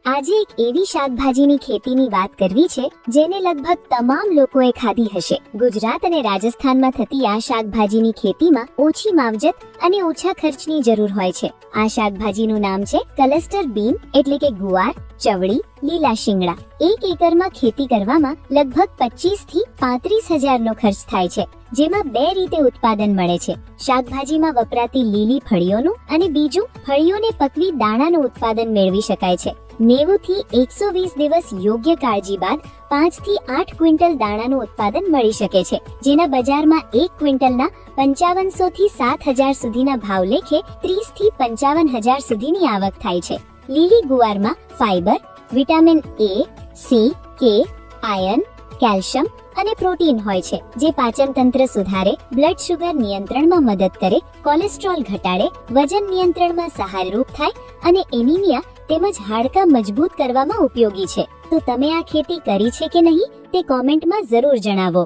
આજે એક એવી શાકભાજીની ખેતીની વાત કરવી છે જેને લગભગ તમામ લોકોએ ખાધી હશે। ગુજરાત અને રાજસ્થાનમાં થતી આ શાકભાજીની ખેતીમાં ઓછી માવજત અને ઓછા ખર્ચની જરૂર હોય છે। આ શાકભાજીનું નામ છે ક્લસ્ટર બીન એટલે કે ગુવાર, ચવળી, લીલા શિંગડા। 1 એકરમાં ખેતી કરવામાં લગભગ 25 થી 35 હજારનો ખર્ચ થાય છે, જેમાં 2 રીતે ઉત્પાદન મળે છે। શાકભાજીમાં વપરાતી લીલી ફળીઓનું અને બીજું ફળીઓને પકવી દાણાનું ઉત્પાદન મેળવી શકાય છે। 90 થી 120 દિવસ યોગ્ય કાળજી બાદ 5 થી 8 ક્વિન્ટલ દાણાનું ઉત્પાદન મળી શકે છે, જેના બજારમાં 1 ક્વિન્ટલના 5500 થી 7000 સુધીના ભાવ લેખે 30 થી 55000 સુધીની આવક થાય છે। લીલી ગુવારમાં fibre, vitamin A, C, K, iron, calcium અને પ્રોટીન હોય છે, જે પાચન તંત્ર સુધારે, બ્લડ શુગર નિયંત્રણમાં મદદ કરે, કોલેસ્ટ્રોલ ઘટાડે, વજન નિયંત્રણમાં સહાયરૂપ થાય અને એનિમિયા તેમજ હાડકાં મજબૂત કરવામાં ઉપયોગી છે। તો તમે આ ખેતી કરી છે કે નહીં તે કોમેન્ટમાં જરૂર જણાવો।